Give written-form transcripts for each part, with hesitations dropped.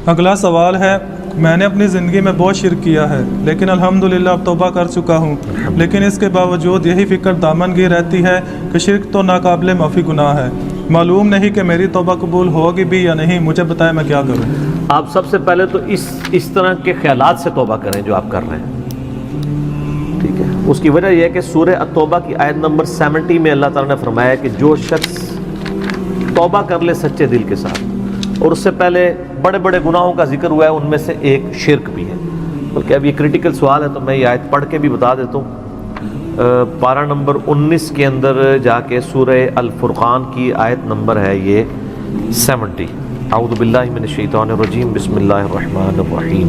اگلا سوال ہے، میں نے اپنی زندگی میں بہت شرک کیا ہے لیکن الحمدللہ اب توبہ کر چکا ہوں، لیکن اس کے باوجود یہی فکر دامنگیر رہتی ہے کہ شرک تو ناقابل معافی گناہ ہے، معلوم نہیں کہ میری توبہ قبول ہوگی بھی یا نہیں، مجھے بتائیں میں کیا کروں؟ آپ سب سے پہلے تو اس طرح کے خیالات سے توبہ کریں جو آپ کر رہے ہیں، ٹھیک ہے؟ اس کی وجہ یہ ہے کہ سورہ التوبہ کی آیت نمبر 70 میں اللہ تعالیٰ نے فرمایا کہ جو شخص توبہ کر لے سچے دل کے ساتھ، اور اس سے پہلے بڑے بڑے گناہوں کا ذکر ہوا ہے، ان میں سے ایک شرک بھی ہے، بلکہ اب یہ کریٹیکل سوال ہے تو میں یہ آیت پڑھ کے بھی بتا دیتا ہوں۔ پارہ نمبر 19 کے اندر جا کے سورہ الفرقان کی آیت نمبر ہے یہ 70۔ اعوذ باللہ من الشیطان الرجیم، بسم اللہ الرحمن الرحیم۔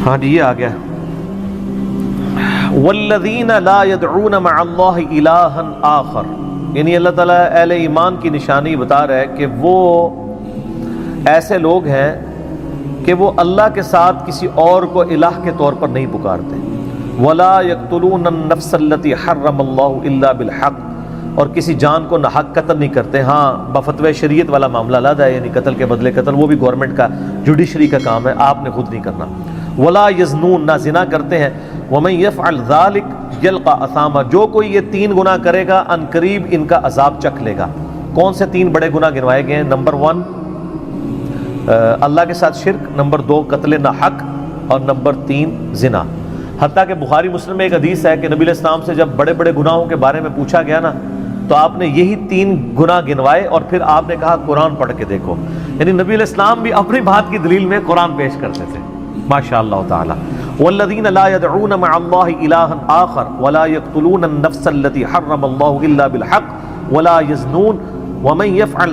ہاں جی یہ آ گیا، والذین لا يدعون مع اللہ الہا آخر، یعنی اللہ تعالیٰ اہل ایمان کی نشانی بتا رہا ہے کہ وہ ایسے لوگ ہیں کہ وہ اللہ کے ساتھ کسی اور کو الہ کے طور پر نہیں پکارتے، ولا یقتلون النفس التي حرم اللہ الا بالحق، اور کسی جان کو ناحق قتل نہیں کرتے۔ ہاں بفتوی شریعت والا معاملہ علیحدہ ہے، یعنی قتل کے بدلے قتل، وہ بھی گورنمنٹ کا جوڈیشری کا کام ہے، آپ نے خود نہیں کرنا۔ ولا یزنون، نہ زنا کرتے ہیں۔ ومن یفعل ذلک یلقى اثاما، جو کوئی یہ 3 گناہ کرے گا ان قریب ان کا عذاب چکھ لے گا۔ کون سے 3 بڑے گناہ گنوائے گئے ہیں؟ نمبر 1 اللہ کے ساتھ شرک، نمبر 2 قتل ناحق، اور نمبر 3 زنا۔ حتیٰ کہ بخاری مسلم میں ایک حدیث ہے کہ نبی علیہ السلام سے جب بڑے بڑے گناہوں کے بارے میں پوچھا گیا نا، تو آپ نے یہی 3 گناہ گنوائے اور پھر آپ نے کہا قرآن پڑھ کے دیکھو، یعنی نبی علیہ السلام بھی اپنی بات کی دلیل میں قرآن پیش کرتے تھے، ماشاء اللہ تعالی۔ والذین لا يدعون مع اللہ الہا آخر ولا يقتلون النفس التي حرم اللہ الا بالحق ولا يزنون ومن يفعل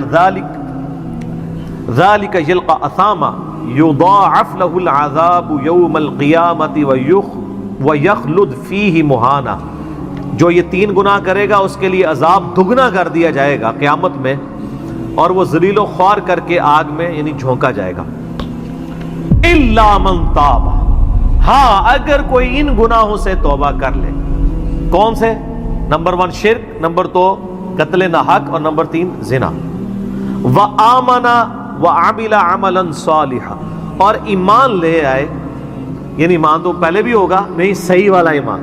ذلك يلقى اثاما يضاعف له العذاب يوم القیامة ويخلد فيه مہانا، جو یہ 3 گناہ کرے گا اس کے لیے عذاب دگنا کر دیا جائے گا قیامت میں، اور وہ ذلیل و خوار کر کے آگ میں یعنی جھونکا جائے گا۔ الا من تاب، ہاں اگر کوئی ان گناہوں سے توبہ کر لے۔ کون سے؟ نمبر 1 شرک، نمبر 2 قتل ناحق، اور نمبر 3 زنا۔ وآمن وعمل عملا صالحا، اور ایمان لے آئے، یعنی ایمان تو پہلے بھی ہوگا، نہیں صحیح والا ایمان،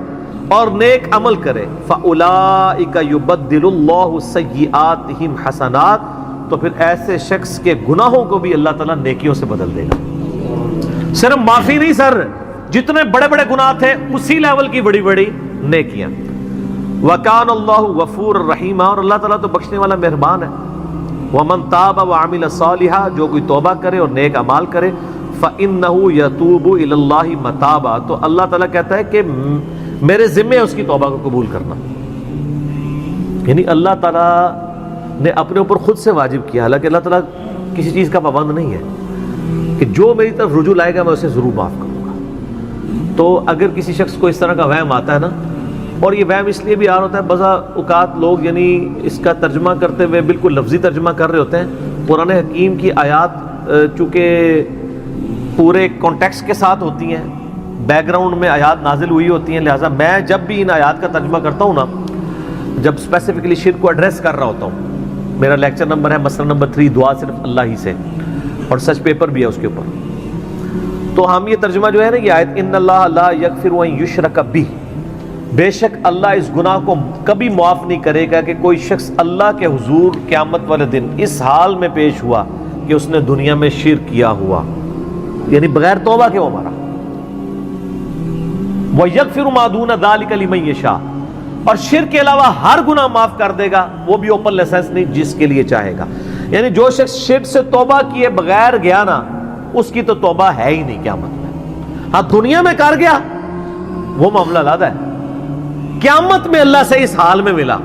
اور نیک عمل کرے، فاولئک یبدل اللہ سیئاتہم حسنات، تو پھر ایسے شخص کے گناہوں کو بھی اللہ تعالیٰ نیکیوں سے بدل دے گا۔ صرف معافی نہیں سر، جتنے بڑے بڑے گناہ تھے اسی لیول کی بڑی بڑی نیکیاں۔ وکان اللہ غفور الرحیم، اور اللہ تعالیٰ تو بخشنے والا مہربان ہے۔ ومن تاب وعمل صالحا، جو کوئی توبہ کرے اور نیک اعمال کرے، فإنہ یتوب الی اللہ متابا، تو اللہ تعالیٰ کہتا ہے کہ میرے ذمے اس کی توبہ کو قبول کرنا، یعنی اللہ تعالیٰ نے اپنے اوپر خود سے واجب کیا، حالانکہ اللہ تعالیٰ کسی چیز کا پابند نہیں ہے، کہ جو میری طرف رجوع لائے گا میں اسے ضرور معاف کروں گا۔ تو اگر کسی شخص کو اس طرح کا وہم آتا ہے نا، اور یہ وہم اس لیے بھی آ رہا ہوتا ہے، بعض اوقات لوگ یعنی اس کا ترجمہ کرتے ہوئے بالکل لفظی ترجمہ کر رہے ہوتے ہیں، قرآن حکیم کی آیات چونکہ پورے کانٹیکسٹ کے ساتھ ہوتی ہیں، بیک گراؤنڈ میں آیات نازل ہوئی ہوتی ہیں، لہٰذا میں جب بھی ان آیات کا ترجمہ کرتا ہوں نا، جب اسپیسیفکلی شرک کو ایڈریس کر رہا ہوتا ہوں، میرا لیکچر نمبر ہے مسئلہ نمبر 3، دعا صرف اللہ ہی سے، اور سچ پیپر بھی ہے اس کے اوپر، تو ہم یہ ترجمہ جو ہے نا، یہ آیت ان اللہ لا یغفر ان یشرک بہ، بے شک اللہ اس گناہ کو کبھی معاف نہیں کرے گا کہ کوئی شخص اللہ کے حضور قیامت والے دن اس حال میں پیش ہوا کہ اس نے دنیا میں شرک کیا ہوا، یعنی بغیر توبہ کے وہ ہمارا۔ وَيَغْفِرُ مَا دُونَ ذَلِكَ لِمَن يَشَاءُ، اور شرک کے علاوہ ہر گناہ معاف کر دے گا، وہ بھی اوپن لائسنس نہیں، جس کے لیے چاہے گا، یعنی جو شخص شرک سے توبہ کیے بغیر گیا نا، اس کی تو توبہ ہے ہی نہیں قیامت میں۔ ہاں دنیا میں کر گیا وہ معاملہ علیحدہ ہے، قیامت میں اللہ سے اس حال میں ملا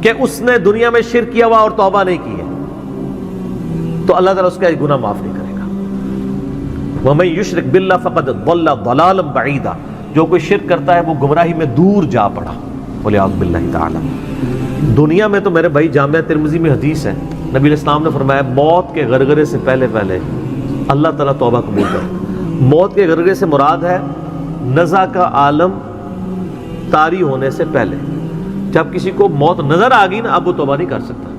کہ اس نے دنیا میں شرک کیا ہوا اور توبہ نہیں کی ہے، تو اللہ تعالیٰ اس کا گناہ معاف نہیں کرے گا۔ وَمَن يُشْرِكْ بِاللَّهِ فَقَدْ ضَلَّ ضَلَالًا بَعِيدًا، جو کوئی شرک کرتا ہے وہ گمراہی میں دور جا پڑا، وَلِعَاذُ بِاللَّهِ تعالی۔ دنیا میں تو میرے بھائی جامعہ ترمذی میں حدیث ہے، نبی علیہ السلام نے فرمایا موت کے غرغرے سے پہلے اللہ تعالیٰ توبہ قبول کرے۔ موت کے غرغرے سے مراد ہے نزع کا عالم طاری ہونے سے پہلے، جب کسی کو موت نظر آ گئی نا، اب وہ توبہ نہیں کر سکتا،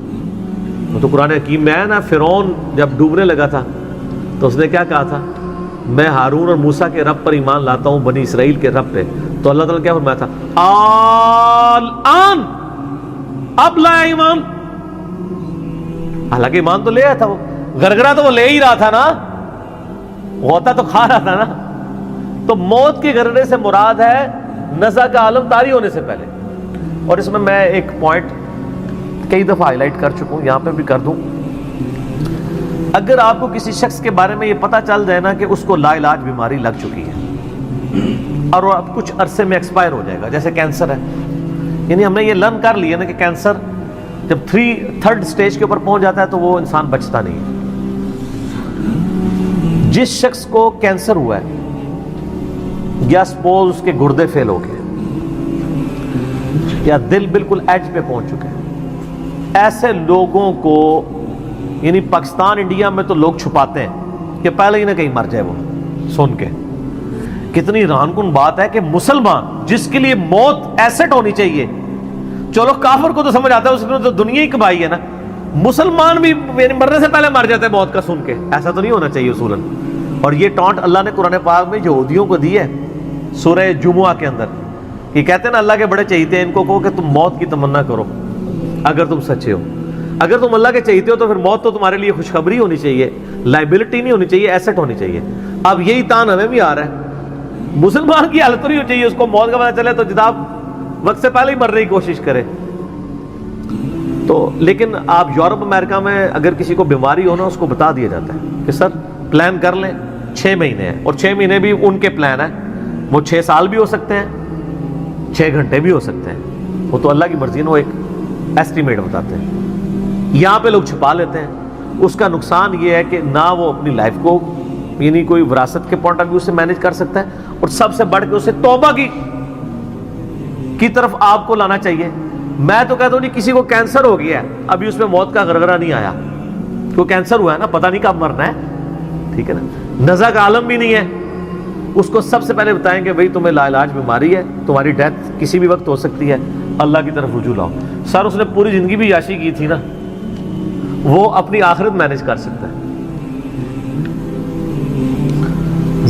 وہ تو قرآن حکیم میں ہے نا. فرعون جب ڈوبنے لگا تھا تو اس نے کیا کہا تھا؟ میں ہارون اور موسیٰ کے رب پر ایمان لاتا ہوں, بنی اسرائیل کے رب پہ. تو اللہ تعالیٰ نے کیا فرمایا تھا؟ الآن, اب لایا ایمان. حالانکہ ایمان تو لے آیا تھا, وہ گرگرا تو وہ لے ہی رہا تھا نا, غوطہ تو کھا رہا تھا نا. تو موت کے گرگرے سے مراد ہے نزع کا عالم طاری ہونے سے پہلے. اور اس میں ایک پوائنٹ کئی دفعہ ہائی لائٹ کر چکا ہوں, یہاں پہ بھی کر دوں. اگر آپ کو کسی شخص کے بارے میں یہ پتہ چل جائے نا کہ اس کو لا علاج بیماری لگ چکی ہے اور وہ اب کچھ عرصے میں ایکسپائر ہو جائے گا, جیسے کینسر ہے, یعنی ہم نے یہ لرن کر لیا نا کہ کینسر جب 3rd سٹیج کے اوپر پہنچ جاتا ہے تو وہ انسان بچتا نہیں ہے. جس شخص کو کینسر ہوا ہے یا سپوز اس کے گردے فیل ہو گئے یا دل بالکل ایج پہ پہنچ چکے ہیں, ایسے لوگوں کو یعنی پاکستان انڈیا میں تو لوگ چھپاتے ہیں کہ پہلے ہی نہ کہیں مر جائے. وہ سن کے کتنی حیران کن بات ہے کہ مسلمان جس کے لیے موت ایسٹ ہونی چاہیے, چلو کافر کو تو سمجھ آتا ہے, اس نے تو دنیا ہی کمائی ہے نا, مسلمان بھی مرنے سے پہلے مر جاتا ہے موت کا سن کے. ایسا تو نہیں ہونا چاہیے اصولاً. اور یہ ٹانٹ اللہ نے قرآن پاک میں یہودیوں کو دی ہے سورہ جمعہ کے اندر. یہ کہتے ہیں نا اللہ کے بڑے چہیتے ہیں, ان کو کہو کہ تم موت کی تمنا کرو اگر تم سچے ہو. اگر تم اللہ کے چہیتے ہو تو پھر موت تو تمہارے لیے خوشخبری ہونی چاہیے, لائبلٹی نہیں ہونی چاہیے, ایسٹ ہونی چاہیے. اب یہی تان ہمیں بھی آ رہا ہے. مسلمان کی حالت نہیں ہونی چاہیے, اس کو موت کا پتہ چلے تو جناب وقت سے پہلے ہی مرنے کی کوشش کرے. تو لیکن آپ یورپ امریکہ میں اگر کسی کو بیماری ہو نا, اس کو بتا دیا جاتا ہے کہ سر پلان کر لیں 6 مہینے ہیں, اور 6 مہینے بھی ان کے پلان ہیں, وہ 6 سال بھی ہو سکتے ہیں, 6 گھنٹے بھی ہو سکتے ہیں, وہ تو اللہ کی مرضی ہے, وہ ایک ایسٹیمیٹ بتاتے ہیں. یہاں پہ لوگ چھپا لیتے ہیں. اس کا نقصان یہ ہے کہ نہ وہ اپنی لائف کو یعنی کوئی وراثت کے پوائنٹ آف ویو سے مینیج کر سکتا ہے, اور سب سے بڑھ کے اسے توبہ کی طرف آپ کو لانا چاہیے. میں تو کہتا ہوں نہیں, کسی کو کینسر ہو گیا ہے, ابھی اس میں موت کا غرغرہ نہیں آیا, کیوں کینسر ہوا ہے نا, پتہ نہیں کب مرنا ہے, ٹھیک ہے نا, نزع کا عالم بھی نہیں ہے. اس کو سب سے پہلے بتائیں کہ بھئی تمہیں لا علاج بیماری ہے, تمہاری ڈیتھ کسی بھی وقت ہو سکتی ہے, اللہ کی طرف رجوع لاؤ. سر اس نے پوری زندگی بھی عیاشی کی تھی نا, وہ اپنی آخرت مینیج کر سکتا ہے.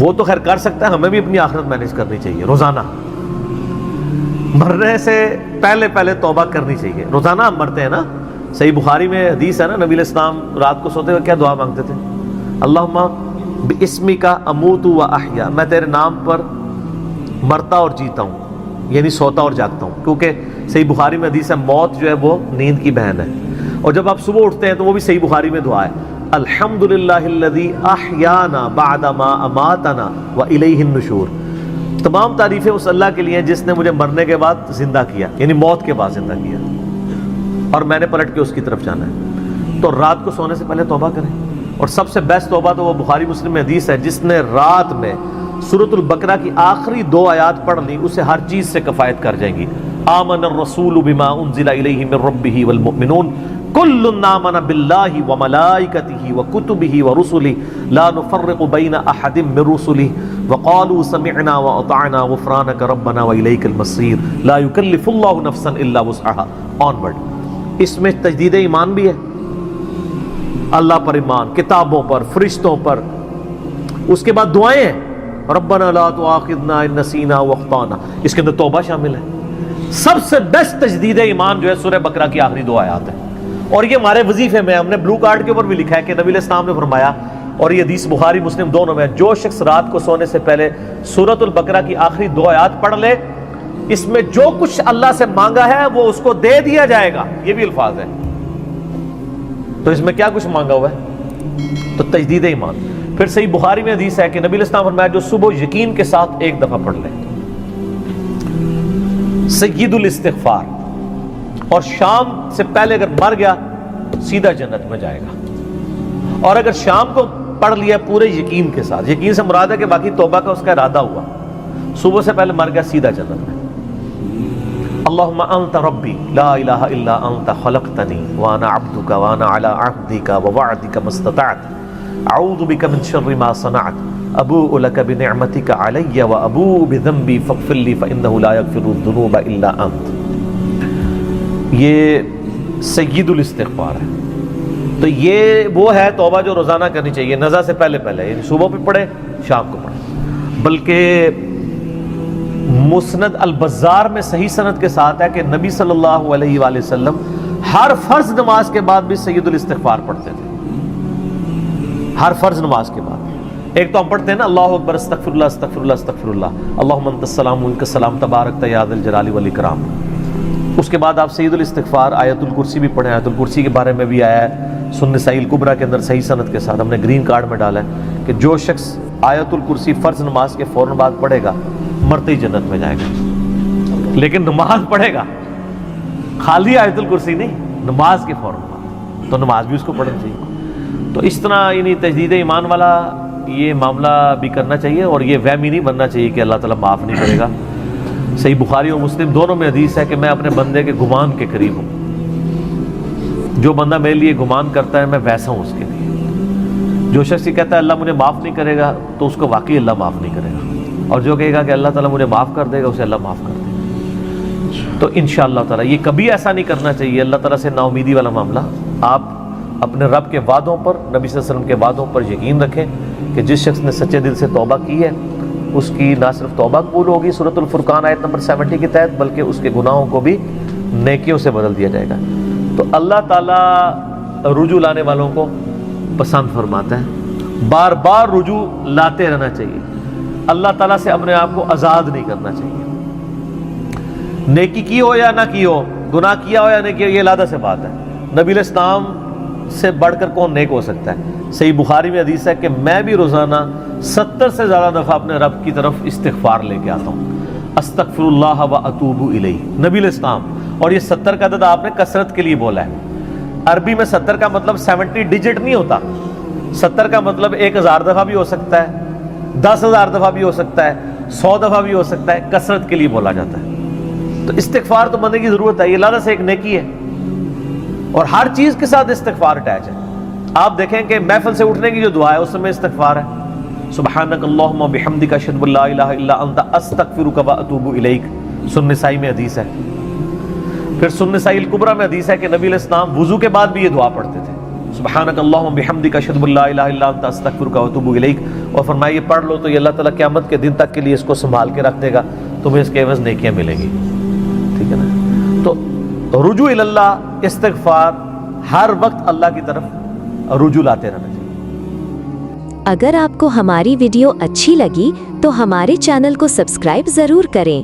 وہ تو خیر کر سکتا ہے, ہمیں بھی اپنی آخرت مینیج کرنی چاہیے روزانہ. مرنے سے پہلے توبہ کرنی چاہیے. روزانہ ہم مرتے ہیں نا, صحیح بخاری میں حدیث ہے نا, نبی علیہ السلام رات کو سوتے ہوئے کیا دعا مانگتے تھے؟ اللہم باسمک اموت و احیا, میں تیرے نام پر مرتا اور جیتا ہوں, یعنی سوتا اور جاگتا ہوں. کیونکہ صحیح بخاری میں حدیث ہے موت جو ہے وہ نیند کی بہن ہے. اور جب آپ صبح اٹھتے ہیں تو وہ بھی صحیح بخاری میں دعا ہے, الحمدللہ الذی احیانا بعد ما اماتنا والیہ النشور. تمام تعریفیں اس اللہ کے لیے ہیں جس نے مجھے مرنے کے بعد زندہ کیا, یعنی موت کے بعد زندہ کیا, اور میں نے پلٹ کے اس کی طرف جانا ہے. تو رات کو سونے سے پہلے توبہ کریں. اور سب سے بیسٹ توبہ تو وہ بخاری مسلم میں حدیث ہے, جس نے رات میں سورۃ البقرہ کی آخری 2 آیات پڑھ لی, اسے ہر چیز سے کفایت کر جائیں گی. آمن الرسول بما انزل الیہ من ربہ والمؤمنون کل آمن باللہ وملائکتہ وکتبہ ورسلہ لا نفرق بین احد من رسلہ وقالوا سمعنا واطعنا غفرانک ربنا والیک المصیر لا یکلف اللہ نفسا الا وسعها. آنورڈ. اس میں تجدید ایمان بھی ہے, اللہ پر ایمان, کتابوں پر, فرشتوں پر. اس کے بعد دعائیں ہیں, ربنا لا تؤاخذنا ان نسینا واخطانا, اس کے اندر توبہ شامل ہے. سب سے بیسٹ تجدید ایمان جو ہے سورہ بقرہ کی آخری 2 آیات ہے. اور یہ ہمارے وظیفے میں ہم نے بلو کارڈ کے اوپر بھی لکھا ہے کہ نبی علیہ السلام نے فرمایا, اور یہ حدیث بخاری مسلم دونوں میں, جو شخص رات کو سونے سے پہلے سورۃ البقرہ کی آخری 2 آیات پڑھ لے, اس میں جو کچھ اللہ سے مانگا ہے وہ اس کو دے دیا جائے گا. یہ بھی الفاظ ہے. تو اس میں کیا کچھ مانگا ہوا ہے؟ تو تجدید ایمان. پھر صحیح بخاری میں حدیث ہے کہ نبی علیہ السلام فرمایا, جو صبح یقین کے ساتھ 1 دفعہ پڑھ لے, سید الاستغفار, اور شام سے پہلے اگر مر گیا سیدھا جنت میں جائے گا. اور اگر شام کو پڑھ لیا پورے یقین کے ساتھ, یقین سے مراد ہے کہ باقی توبہ کا اس کا ارادہ ہوا, صبح سے پہلے مر گیا سیدھا جنت میں. اللہم انت ربی لا الہ الا انت خلقتنی وانا عبدک وانا علی عہدک ووعدک ما استطعت اعوذ بک من شر ما صنعت ابوء لک بنعمتک علی وابوء بذنبی فاغفر لی فانہ لا یغفر الذنوب الا انت. یہ سید الاستغفار ہے. تو یہ وہ ہے توبہ جو روزانہ کرنی چاہیے، نزا سے پہلے پہلے، یعنی صبح بھی پڑھے شام کو پڑھے۔ بلکہ مسند البزار میں صحیح سند کے ساتھ ہے کہ نبی صلی اللہ علیہ وآلہ وسلم ہر فرض نماز کے بعد بھی سید الاستغفار پڑھتے تھے، ہر فرض نماز کے بعد۔ ایک تو ہم پڑھتے ہیں نا اللہ اکبر استغفر اللہ استغفر اللہ استغفر اللہ اللہم انت السلام منک السلام تبارک یا ذا الجلال والاکرام۔ اس کے بعد آپ سید الاستغفار آیت الکرسی بھی پڑھیں، آیت الکرسی کے بارے میں بھی آیا ہے سنن نسائی الکبریٰ کے اندر صحیح سند کے ساتھ، ہم نے گرین کارڈ میں ڈالا ہے کہ جو شخص آیت الکرسی فرض نماز کے فوراً بعد پڑھے گا مرتے ہی جنت میں جائے گا۔ لیکن نماز پڑھے گا، خالی آیت الکرسی نہیں، نماز کے فوراً بعد، تو نماز بھی اس کو پڑھنا چاہیے۔ تو اس طرح یعنی تجدید ایمان والا یہ معاملہ بھی کرنا چاہیے، اور یہ وہم ہی نہیں بننا چاہیے کہ اللہ تعالیٰ معاف نہیں کرے گا۔ صحیح بخاری اور مسلم دونوں میں حدیث ہے کہ میں اپنے بندے کے گمان کے قریب ہوں، جو بندہ میرے لیے گمان کرتا ہے میں ویسا ہوں اس کے لیے۔ جو شخص یہ کہتا ہے اللہ مجھے معاف نہیں کرے گا تو اس کو واقعی اللہ معاف نہیں کرے گا، اور جو کہے گا کہ اللہ تعالیٰ مجھے معاف کر دے گا اسے اللہ معاف کر دے گا۔ تو انشاءاللہ تعالیٰ یہ کبھی ایسا نہیں کرنا چاہیے اللہ تعالیٰ سے نا امیدی والا معاملہ۔ آپ اپنے رب کے وعدوں پر، نبی صلی اللہ علیہ وسلم کے وعدوں پر یقین رکھیں کہ جس شخص نے سچے دل سے توبہ کی ہے اس کی نہ صرف توبہ قبول ہوگی سورۃ الفرقان آیت نمبر 70 کے تحت، بلکہ اس کے گناہوں کو بھی نیکیوں سے بدل دیا جائے گا۔ تو اللہ تعالیٰ رجوع لانے والوں کو پسند فرماتا ہے، بار بار رجوع لاتے رہنا چاہیے۔ اللہ تعالیٰ سے اپنے آپ کو آزاد نہیں کرنا چاہیے، نیکی کی ہو یا نہ کی ہو، گناہ کیا ہو یا نہیں کیا، یہ علیحدہ سے بات ہے۔ نبی علیہ السلام سے بڑھ کر کون نیک ہو سکتا ہے؟ صحیح بخاری میں حدیث ہے کہ میں بھی روزانہ 70 سے زیادہ دفعہ اپنے رب کی طرف استغفار لے کے آتا ہوں، استغفر اللہ و اتوب الیہ، نبی علیہ السلام۔ اور یہ 70 کا عدد آپ نے کثرت کے لیے بولا ہے۔ عربی میں 70 کا مطلب 70 ڈیجٹ نہیں ہوتا، 70 کا مطلب 1000 دفعہ بھی ہو سکتا ہے، 10,000 دفعہ بھی ہو سکتا ہے، 100 دفعہ بھی ہو سکتا ہے، کثرت کے لیے بولا جاتا ہے۔ تو استغفار تو بندے کی ضرورت ہے، یہ اللہ سے ایک نیکی ہے، اور ہر چیز کے ساتھ استغفار اٹیچ ہے۔ آپ دیکھیں کہ محفل سے اٹھنے کی جو دعا ہے اس میں استغفار ہے، سبحانک اللہم بحمدک اشہد ان لا الہ الا انت استغفرک و اتوب الیک، سنن نسائی میں حدیث ہے۔ پھر سنن نسائی الکبریٰ میں حدیث ہے کہ نبی علیہ السلام وضو کے بعد بھی یہ دعا پڑھتے تھے، سبحانک اللہم بحمدک اشہد ان لا الہ الا انت استغفرک و اتوب الیک، اور فرمایا یہ پڑھ لو تو یہ اللہ تعالیٰ قیامت کے دن تک کے لیے اس کو سنبھال کے رکھ دے گا، تمہیں اس کے عوض نیکیاں ملیں گی۔ ٹھیک ہے نا؟ تو رجوع اللہ، استغفار، ہر وقت اللہ کی طرف رجوع لاتے رہنا چاہیے۔ اگر آپ کو ہماری ویڈیو اچھی لگی تو ہمارے چینل کو سبسکرائب ضرور کریں